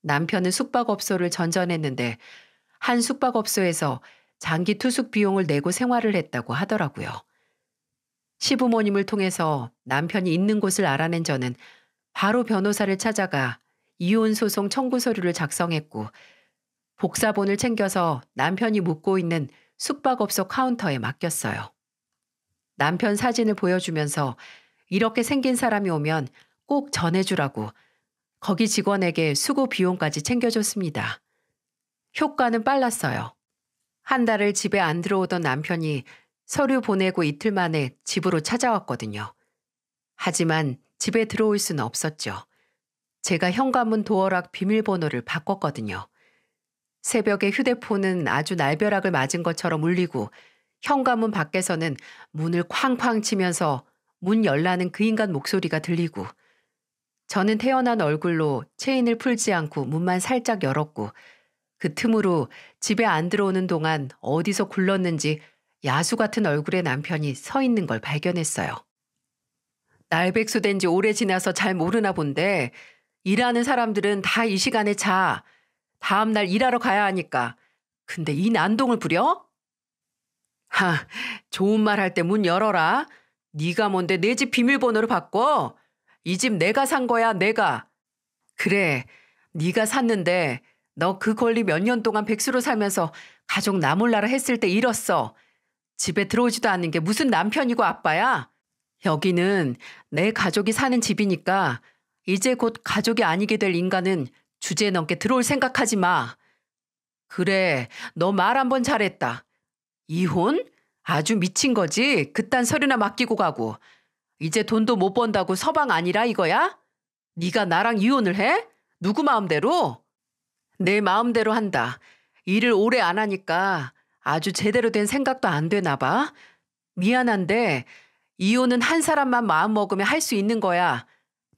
S1: 남편은 숙박업소를 전전했는데 한 숙박업소에서 장기 투숙 비용을 내고 생활을 했다고 하더라고요. 시부모님을 통해서 남편이 있는 곳을 알아낸 저는 바로 변호사를 찾아가 이혼 소송 청구 서류를 작성했고 복사본을 챙겨서 남편이 묵고 있는 숙박업소 카운터에 맡겼어요. 남편 사진을 보여주면서 이렇게 생긴 사람이 오면 꼭 전해주라고 거기 직원에게 수고 비용까지 챙겨줬습니다. 효과는 빨랐어요. 한 달을 집에 안 들어오던 남편이 서류 보내고 이틀 만에 집으로 찾아왔거든요. 하지만 집에 들어올 수는 없었죠. 제가 현관문 도어락 비밀번호를 바꿨거든요. 새벽에 휴대폰은 아주 날벼락을 맞은 것처럼 울리고 현관문 밖에서는 문을 쾅쾅 치면서 문 열라는 그 인간 목소리가 들리고 저는 태어난 얼굴로 체인을 풀지 않고 문만 살짝 열었고 그 틈으로 집에 안 들어오는 동안 어디서 굴렀는지 야수 같은 얼굴의 남편이 서 있는 걸 발견했어요. 날백수 된 지 오래 지나서 잘 모르나 본데 일하는 사람들은 다 이 시간에 자. 다음 날 일하러 가야 하니까. 근데 이 난동을 부려? 하, 좋은 말 할 때 문 열어라. 네가 뭔데 내 집 비밀번호를 바꿔? 이 집 내가 산 거야, 내가. 그래, 네가 샀는데 너 그 권리 몇 년 동안 백수로 살면서 가족 나몰라라 했을 때 잃었어. 집에 들어오지도 않는 게 무슨 남편이고 아빠야? 여기는 내 가족이 사는 집이니까 이제 곧 가족이 아니게 될 인간은 주제 넘게 들어올 생각하지 마. 그래, 너 말 한 번 잘했다. 이혼? 아주 미친 거지. 그딴 서류나 맡기고 가고. 이제 돈도 못 번다고 서방 아니라 이거야? 네가 나랑 이혼을 해? 누구 마음대로? 내 마음대로 한다. 일을 오래 안 하니까 아주 제대로 된 생각도 안 되나 봐. 미안한데 이혼은 한 사람만 마음먹으면 할 수 있는 거야.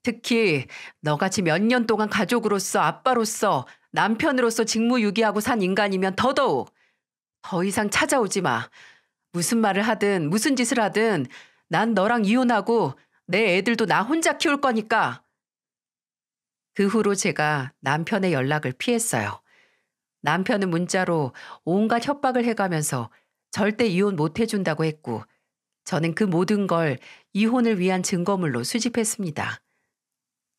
S1: 특히 너같이 몇 년 동안 가족으로서 아빠로서 남편으로서 직무유기하고 산 인간이면 더더욱. 더 이상 찾아오지 마. 무슨 말을 하든 무슨 짓을 하든 난 너랑 이혼하고 내 애들도 나 혼자 키울 거니까. 그 후로 제가 남편의 연락을 피했어요. 남편은 문자로 온갖 협박을 해가면서 절대 이혼 못 해준다고 했고, 저는 그 모든 걸 이혼을 위한 증거물로 수집했습니다.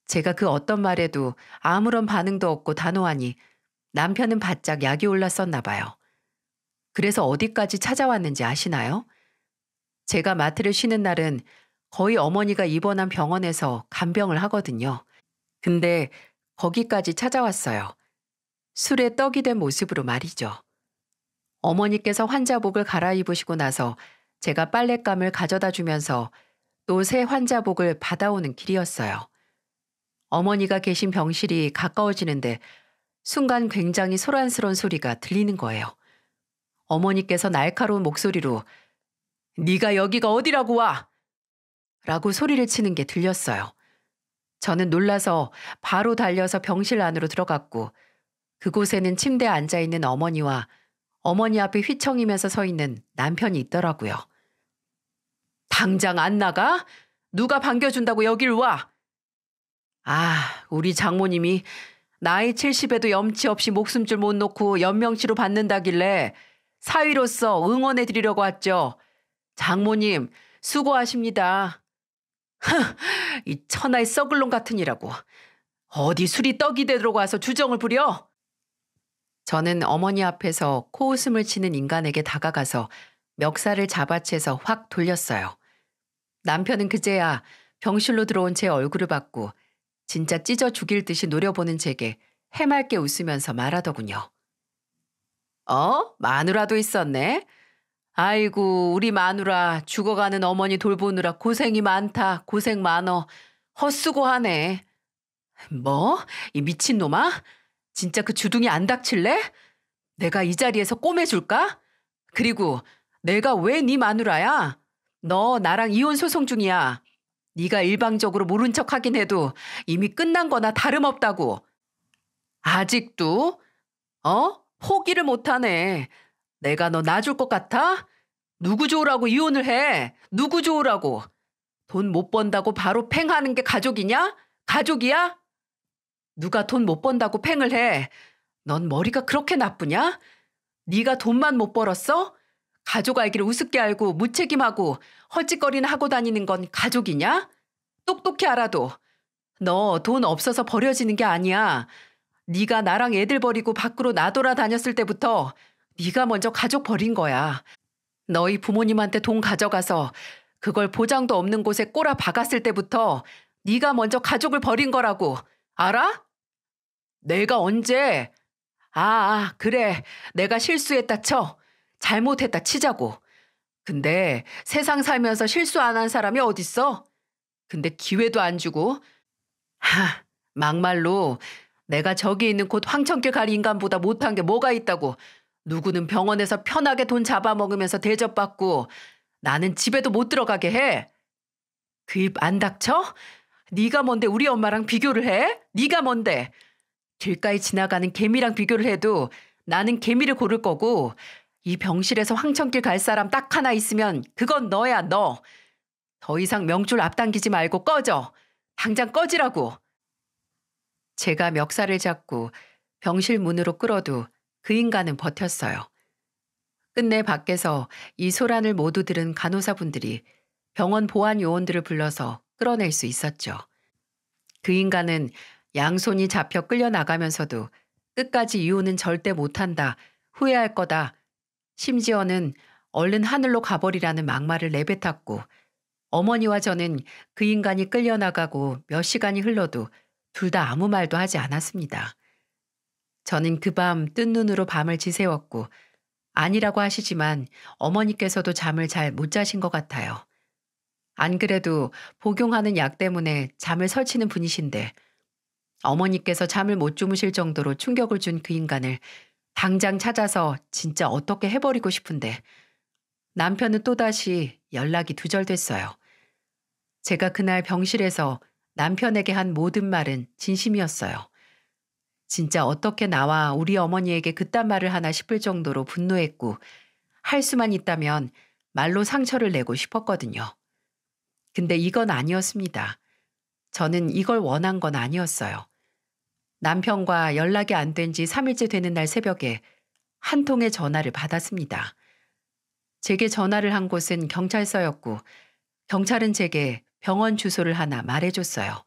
S1: 제가 그 어떤 말에도 아무런 반응도 없고 단호하니 남편은 바짝 약이 올랐었나 봐요. 그래서 어디까지 찾아왔는지 아시나요? 제가 마트를 쉬는 날은 거의 어머니가 입원한 병원에서 간병을 하거든요. 근데 거기까지 찾아왔어요. 술에 떡이 된 모습으로 말이죠. 어머니께서 환자복을 갈아입으시고 나서 제가 빨랫감을 가져다 주면서 또 새 환자복을 받아오는 길이었어요. 어머니가 계신 병실이 가까워지는데 순간 굉장히 소란스러운 소리가 들리는 거예요. 어머니께서 날카로운 목소리로 "네가 여기가 어디라고 와!" 라고 소리를 치는 게 들렸어요. 저는 놀라서 바로 달려서 병실 안으로 들어갔고, 그곳에는 침대에 앉아있는 어머니와 어머니 앞에 휘청이면서 서 있는 남편이 있더라고요. "당장 안 나가? 누가 반겨준다고 여길 와?" 우리 장모님이 나이 70에도 염치 없이 목숨줄 못 놓고 연명치료 받는다길래 사위로서 응원해 드리려고 왔죠. 장모님, 수고하십니다. 이 천하의 썩을 놈 같으니라고. 어디 술이 떡이 되도록 와서 주정을 부려? 저는 어머니 앞에서 코웃음을 치는 인간에게 다가가서 멱살을 잡아채서 확 돌렸어요. 남편은 그제야 병실로 들어온 제 얼굴을 봤고 진짜 찢어 죽일 듯이 노려보는 제게 해맑게 웃으면서 말하더군요. 마누라도 있었네? 아이고, 우리 마누라 죽어가는 어머니 돌보느라 고생이 많다. 고생 많어. 헛수고하네. 뭐? 이 미친놈아? 진짜 그 주둥이 안 닥칠래? 내가 이 자리에서 꼬매줄까? 그리고 내가 왜 네 마누라야? 너 나랑 이혼 소송 중이야. 네가 일방적으로 모른 척 하긴 해도 이미 끝난 거나 다름없다고. 아직도? 포기를 못하네. 내가 너 놔줄 것 같아? 누구 좋으라고 이혼을 해? 누구 좋으라고? 돈 못 번다고 바로 팽하는 게 가족이냐? 가족이야? 누가 돈 못 번다고 팽을 해? 넌 머리가 그렇게 나쁘냐? 네가 돈만 못 벌었어? 가족 알기를 우습게 알고 무책임하고 헐짓거리나 하고 다니는 건 가족이냐? 똑똑히 알아도 너 돈 없어서 버려지는 게 아니야. 네가 나랑 애들 버리고 밖으로 나돌아 다녔을 때부터 네가 먼저 가족 버린 거야. 너희 부모님한테 돈 가져가서 그걸 보장도 없는 곳에 꼬라 박았을 때부터 네가 먼저 가족을 버린 거라고. 알아? 내가 언제? 그래. 내가 실수했다 쳐. 잘못했다 치자고. 근데 세상 살면서 실수 안 한 사람이 어딨어? 근데 기회도 안 주고. 막말로 내가 저기 있는 곳 황천길 갈 인간보다 못한 게 뭐가 있다고. 누구는 병원에서 편하게 돈 잡아먹으면서 대접받고 나는 집에도 못 들어가게 해. 그 입 안 닥쳐? 네가 뭔데 우리 엄마랑 비교를 해? 네가 뭔데? 길가에 지나가는 개미랑 비교를 해도 나는 개미를 고를 거고, 이 병실에서 황천길 갈 사람 딱 하나 있으면 그건 너야, 너. 더 이상 명줄 앞당기지 말고 꺼져. 당장 꺼지라고. 제가 멱살을 잡고 병실 문으로 끌어도 그 인간은 버텼어요. 끝내 밖에서 이 소란을 모두 들은 간호사분들이 병원 보안 요원들을 불러서 끌어낼 수 있었죠. 그 인간은 양손이 잡혀 끌려나가면서도 끝까지 이혼은 절대 못한다, 후회할 거다, 심지어는 얼른 하늘로 가버리라는 막말을 내뱉었고, 어머니와 저는 그 인간이 끌려나가고 몇 시간이 흘러도 둘 다 아무 말도 하지 않았습니다. 저는 그 밤 뜬 눈으로 밤을 지새웠고, 아니라고 하시지만 어머니께서도 잠을 잘 못 자신 것 같아요. 안 그래도 복용하는 약 때문에 잠을 설치는 분이신데 어머니께서 잠을 못 주무실 정도로 충격을 준 그 인간을 당장 찾아서 진짜 어떻게 해버리고 싶은데 남편은 또다시 연락이 두절됐어요. 제가 그날 병실에서 남편에게 한 모든 말은 진심이었어요. 진짜 어떻게 나와 우리 어머니에게 그딴 말을 하나 싶을 정도로 분노했고, 할 수만 있다면 말로 상처를 내고 싶었거든요. 근데 이건 아니었습니다. 저는 이걸 원한 건 아니었어요. 남편과 연락이 안 된 지 3일째 되는 날 새벽에 한 통의 전화를 받았습니다. 제게 전화를 한 곳은 경찰서였고 경찰은 제게 병원 주소를 하나 말해줬어요.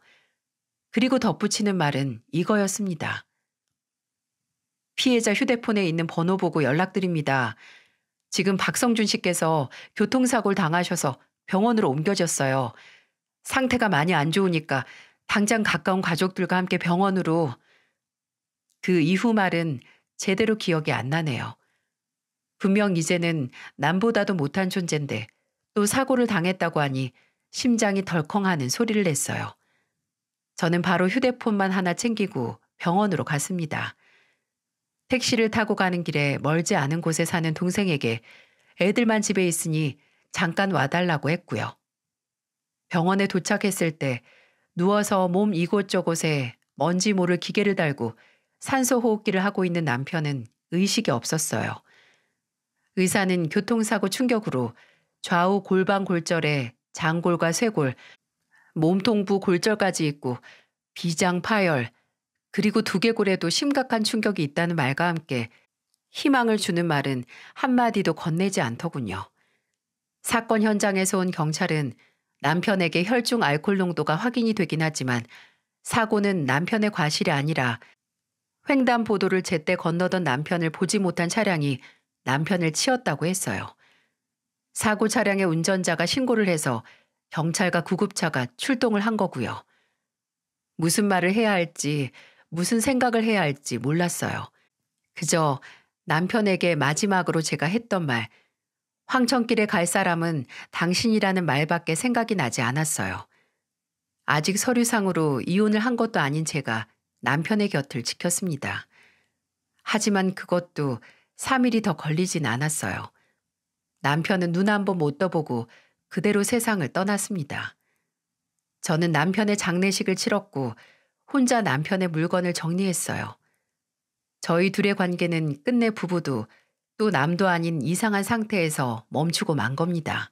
S1: 그리고 덧붙이는 말은 이거였습니다. 피해자 휴대폰에 있는 번호 보고 연락드립니다. 지금 박성준 씨께서 교통사고를 당하셔서 병원으로 옮겨졌어요. 상태가 많이 안 좋으니까 당장 가까운 가족들과 함께 병원으로. 그 이후 말은 제대로 기억이 안 나네요. 분명 이제는 남보다도 못한 존재인데 또 사고를 당했다고 하니 심장이 덜컹하는 소리를 냈어요. 저는 바로 휴대폰만 하나 챙기고 병원으로 갔습니다. 택시를 타고 가는 길에 멀지 않은 곳에 사는 동생에게 애들만 집에 있으니 잠깐 와달라고 했고요. 병원에 도착했을 때 누워서 몸 이곳저곳에 뭔지 모를 기계를 달고 산소 호흡기를 하고 있는 남편은 의식이 없었어요. 의사는 교통사고 충격으로 좌우 골반 골절에 장골과 쇄골, 몸통부 골절까지 있고 비장 파열, 그리고 두개골에도 심각한 충격이 있다는 말과 함께 희망을 주는 말은 한마디도 건네지 않더군요. 사건 현장에서 온 경찰은 남편에게 혈중 알코올 농도가 확인이 되긴 하지만 사고는 남편의 과실이 아니라 횡단보도를 제때 건너던 남편을 보지 못한 차량이 남편을 치었다고 했어요. 사고 차량의 운전자가 신고를 해서 경찰과 구급차가 출동을 한 거고요. 무슨 말을 해야 할지, 무슨 생각을 해야 할지 몰랐어요. 그저 남편에게 마지막으로 제가 했던 말, 황천길에 갈 사람은 당신이라는 말밖에 생각이 나지 않았어요. 아직 서류상으로 이혼을 한 것도 아닌 제가 남편의 곁을 지켰습니다. 하지만 그것도 3일이 더 걸리진 않았어요. 남편은 눈 한 번 못 떠보고 그대로 세상을 떠났습니다. 저는 남편의 장례식을 치렀고 혼자 남편의 물건을 정리했어요. 저희 둘의 관계는 끝내 부부도 또 남도 아닌 이상한 상태에서 멈추고 만 겁니다.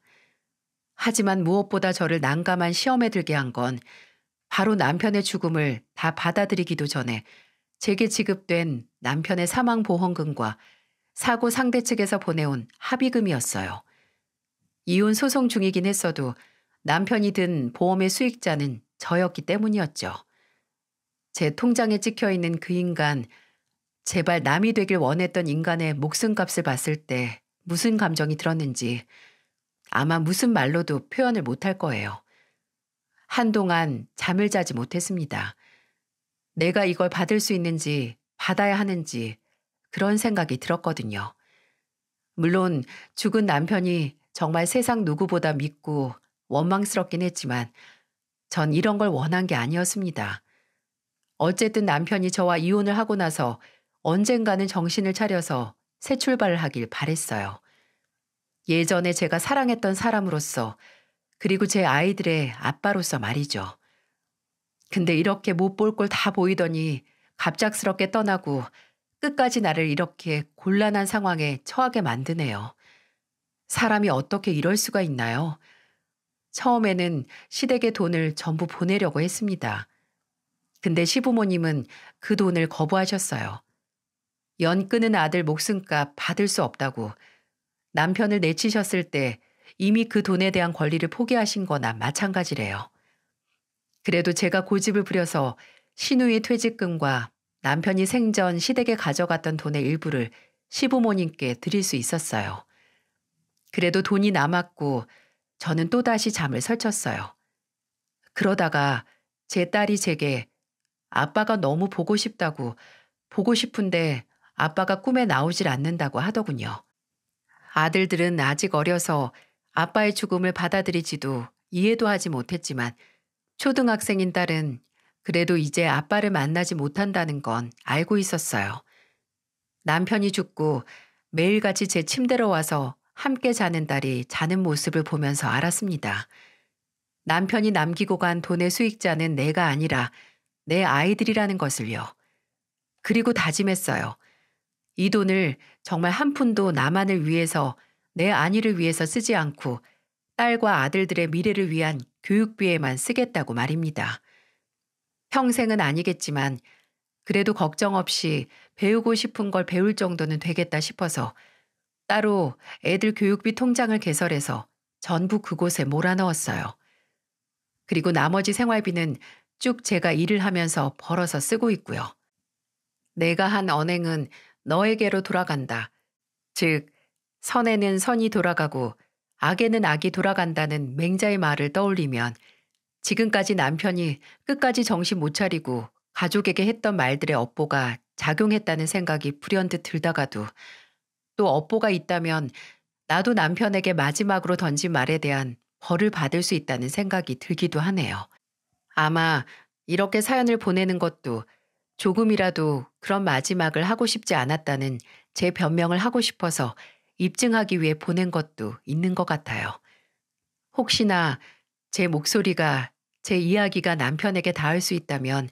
S1: 하지만 무엇보다 저를 난감한 시험에 들게 한 건 바로 남편의 죽음을 다 받아들이기도 전에 제게 지급된 남편의 사망보험금과 사고 상대 측에서 보내온 합의금이었어요. 이혼 소송 중이긴 했어도 남편이 든 보험의 수익자는 저였기 때문이었죠. 제 통장에 찍혀있는 그 인간, 제발 남이 되길 원했던 인간의 목숨값을 봤을 때 무슨 감정이 들었는지 아마 무슨 말로도 표현을 못할 거예요. 한동안 잠을 자지 못했습니다. 내가 이걸 받을 수 있는지 받아야 하는지 그런 생각이 들었거든요. 물론 죽은 남편이 정말 세상 누구보다 믿고 원망스럽긴 했지만 전 이런 걸 원한 게 아니었습니다. 어쨌든 남편이 저와 이혼을 하고 나서 언젠가는 정신을 차려서 새 출발을 하길 바랬어요. 예전에 제가 사랑했던 사람으로서 그리고 제 아이들의 아빠로서 말이죠. 근데 이렇게 못 볼 걸 다 보이더니 갑작스럽게 떠나고 끝까지 나를 이렇게 곤란한 상황에 처하게 만드네요. 사람이 어떻게 이럴 수가 있나요? 처음에는 시댁에 돈을 전부 보내려고 했습니다. 근데 시부모님은 그 돈을 거부하셨어요. 연 끄는 아들 목숨값 받을 수 없다고 남편을 내치셨을 때 이미 그 돈에 대한 권리를 포기하신 거나 마찬가지래요. 그래도 제가 고집을 부려서 시누이 퇴직금과 남편이 생전 시댁에 가져갔던 돈의 일부를 시부모님께 드릴 수 있었어요. 그래도 돈이 남았고 저는 또다시 잠을 설쳤어요. 그러다가 제 딸이 제게 아빠가 너무 보고 싶다고 보고 싶은데 아빠가 꿈에 나오질 않는다고 하더군요. 아들들은 아직 어려서 아빠의 죽음을 받아들이지도 이해도 하지 못했지만 초등학생인 딸은 그래도 이제 아빠를 만나지 못한다는 건 알고 있었어요. 남편이 죽고 매일같이 제 침대로 와서 함께 자는 딸이 자는 모습을 보면서 알았습니다. 남편이 남기고 간 돈의 수익자는 내가 아니라 내 아이들이라는 것을요. 그리고 다짐했어요. 이 돈을 정말 한 푼도 나만을 위해서 내 안위를 위해서 쓰지 않고 딸과 아들들의 미래를 위한 교육비에만 쓰겠다고 말입니다. 평생은 아니겠지만 그래도 걱정 없이 배우고 싶은 걸 배울 정도는 되겠다 싶어서 따로 애들 교육비 통장을 개설해서 전부 그곳에 몰아넣었어요. 그리고 나머지 생활비는 쭉 제가 일을 하면서 벌어서 쓰고 있고요. 내가 한 언행은 너에게로 돌아간다. 즉, 선에는 선이 돌아가고 악에는 악이 돌아간다는 맹자의 말을 떠올리면 지금까지 남편이 끝까지 정신 못 차리고 가족에게 했던 말들의 업보가 작용했다는 생각이 불현듯 들다가도 또 업보가 있다면 나도 남편에게 마지막으로 던진 말에 대한 벌을 받을 수 있다는 생각이 들기도 하네요. 아마 이렇게 사연을 보내는 것도 조금이라도 그런 마지막을 하고 싶지 않았다는 제 변명을 하고 싶어서 입증하기 위해 보낸 것도 있는 것 같아요. 혹시나 제 목소리가, 제 이야기가 남편에게 닿을 수 있다면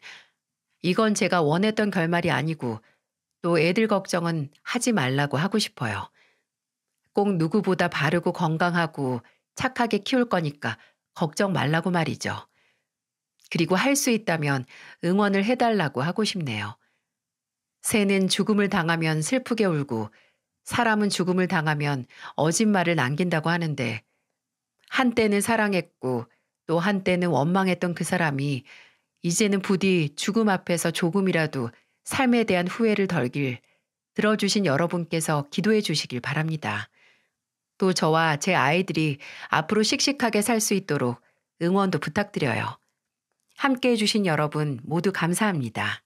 S1: 이건 제가 원했던 결말이 아니고 또 애들 걱정은 하지 말라고 하고 싶어요. 꼭 누구보다 바르고 건강하고 착하게 키울 거니까 걱정 말라고 말이죠. 그리고 할 수 있다면 응원을 해달라고 하고 싶네요. 새는 죽음을 당하면 슬프게 울고 사람은 죽음을 당하면 어짓말을 남긴다고 하는데 한때는 사랑했고 또 한때는 원망했던 그 사람이 이제는 부디 죽음 앞에서 조금이라도 삶에 대한 후회를 덜길 들어주신 여러분께서 기도해 주시길 바랍니다. 또 저와 제 아이들이 앞으로 씩씩하게 살 수 있도록 응원도 부탁드려요. 함께 해주신 여러분 모두 감사합니다.